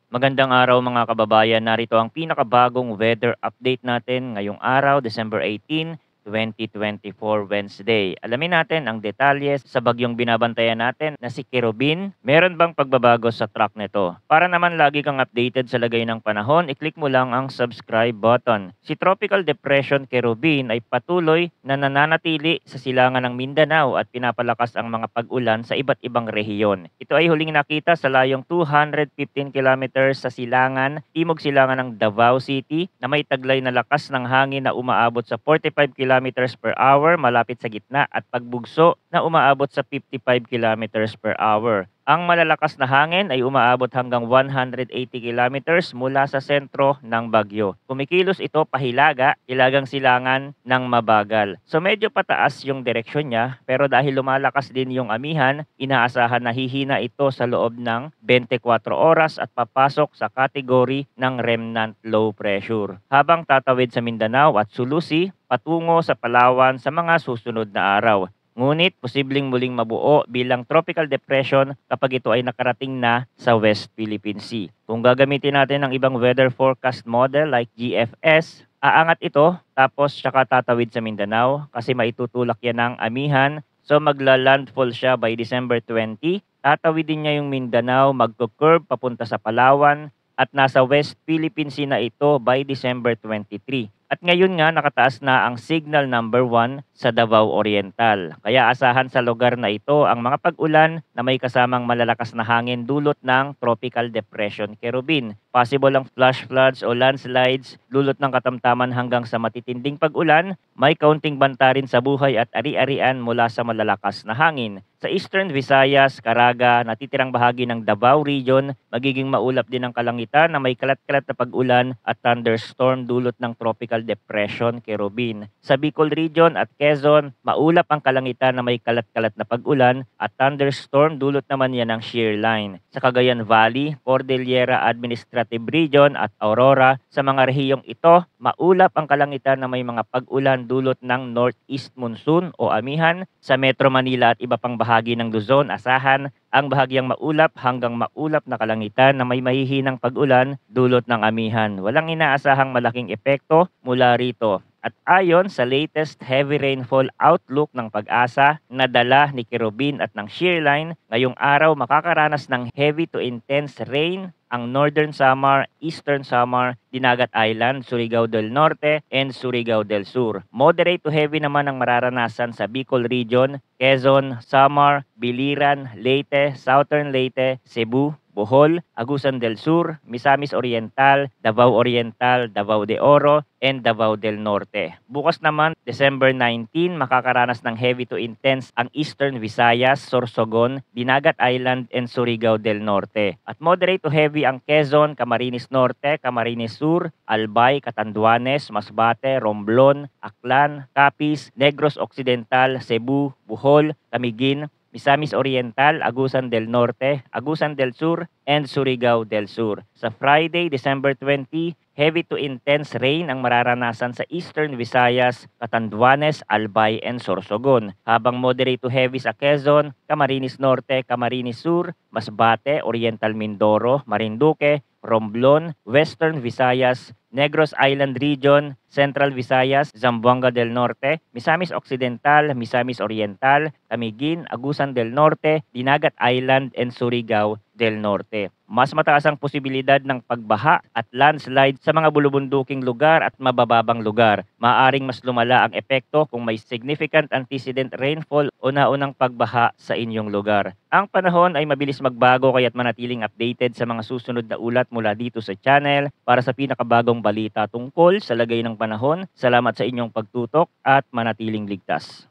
Magandang araw mga kababayan. Narito ang pinakabagong weather update natin ngayong araw, December 18, 2024, Wednesday. Alamin natin ang detalye sa bagyong binabantayan natin na si Kerubin. Meron bang pagbabago sa track nito? Para naman lagi kang updated sa lagay ng panahon, i-click mo lang ang subscribe button. Si Tropical Depression Kerubin ay patuloy na nananatili sa silangan ng Mindanao at pinapalakas ang mga pag-ulan sa iba't ibang rehiyon. Ito ay huling nakita sa layong 215 kilometers sa silangan, timog silangan ng Davao City na may taglay na lakas ng hangin na umaabot sa 45 kilometers per hour malapit sa gitna at pagbugso na umaabot sa 55 kilometers per hour. Ang malalakas na hangin ay umaabot hanggang 180 kilometers mula sa sentro ng bagyo. Kumikilos ito pahilaga, hilagang silangan ng mabagal. So medyo pataas yung direksyon niya, pero dahil lumalakas din yung amihan, inaasahan na hihina ito sa loob ng 24 oras at papasok sa kategory ng remnant low pressure. Habang tatawid sa Mindanao at Sulusi, patungo sa Palawan sa mga susunod na araw. Ngunit posibleng muling mabuo bilang tropical depression kapag ito ay nakarating na sa West Philippine Sea. Kung gagamitin natin ng ibang weather forecast model like GFS, aangat ito tapos saka tatawid sa Mindanao kasi maitutulak yan ng amihan. So magla-landfall siya by December 20. Tatawidin niya yung Mindanao, magko-curve papunta sa Palawan at nasa West Philippine Sea na ito by December 23. At ngayon nga nakataas na ang signal number 1 sa Davao Oriental. Kaya asahan sa lugar na ito ang mga pag-ulan na may kasamang malalakas na hangin dulot ng Tropical Depression Kerubin. Possible ang flash floods o landslides, dulot ng katamtaman hanggang sa matitinding pag-ulan, may kaunting banta rin sa buhay at ari-arian mula sa malalakas na hangin. Sa Eastern Visayas, Caraga, natitirang bahagi ng Davao Region, magiging maulap din ang kalangitan na may kalat-kalat na pag-ulan at thunderstorm dulot ng Tropical Depression Kerubin. Sa Bicol Region at Quezon, maulap ang kalangitan na may kalat-kalat na pag-ulan at thunderstorm dulot naman yan ng shear line. Sa Cagayan Valley, Cordillera Administrative Region at Aurora, sa mga rehiyong ito, maulap ang kalangitan na may mga pag-ulan dulot ng northeast monsoon o amihan. Sa Metro Manila at iba pang bahagi ng Luzon, asahan ang bahagyang maulap hanggang maulap na kalangitan na may mahihinang pag-ulan dulot ng amihan. Walang inaasahang malaking epekto mula rito. At ayon sa latest heavy rainfall outlook ng Pag-asa na dala ni Kerubin at ng shearline, ngayong araw makakaranas ng heavy to intense rain ang Northern Samar, Eastern Samar, Dinagat Island, Surigao del Norte, and Surigao del Sur. Moderate to heavy naman ang mararanasan sa Bicol Region, Quezon, Samar, Biliran, Leyte, Southern Leyte, Cebu, Bohol, Agusan del Sur, Misamis Oriental, Davao Oriental, Davao de Oro, and Davao del Norte. Bukas naman, December 19, makakaranas ng heavy to intense ang Eastern Visayas, Sorsogon, Dinagat Island, and Surigao del Norte. At moderate to heavy ang Quezon, Camarines Norte, Camarines Sur, Albay, Catanduanes, Masbate, Romblon, Aklan, Capiz, Negros Occidental, Cebu, Bohol, Camiguin, Misamis Oriental, Agusan del Norte, Agusan del Sur, and Surigao del Sur. Sa Friday, December 20, heavy to intense rain ang mararanasan sa Eastern Visayas, Catanduanes, Albay, and Sorsogon. Habang moderate to heavy sa Quezon, Camarines Norte, Camarines Sur, Masbate, Oriental Mindoro, Marinduque, Romblon, Western Visayas, Negros Island Region, Central Visayas, Zamboanga del Norte, Misamis Occidental, Misamis Oriental, Camiguin, Agusan del Norte, Dinagat Island, and Surigao del Norte. Mas mataas ang posibilidad ng pagbaha at landslide sa mga bulubunduking lugar at mabababang lugar. Maaring mas lumala ang epekto kung may significant antecedent rainfall o naunang pagbaha sa inyong lugar. Ang panahon ay mabilis magbago kaya't manatiling updated sa mga susunod na ulat mula dito sa channel para sa pinakabagong balita tungkol sa lagay ng panahon. Salamat sa inyong pagtutok at manatiling ligtas.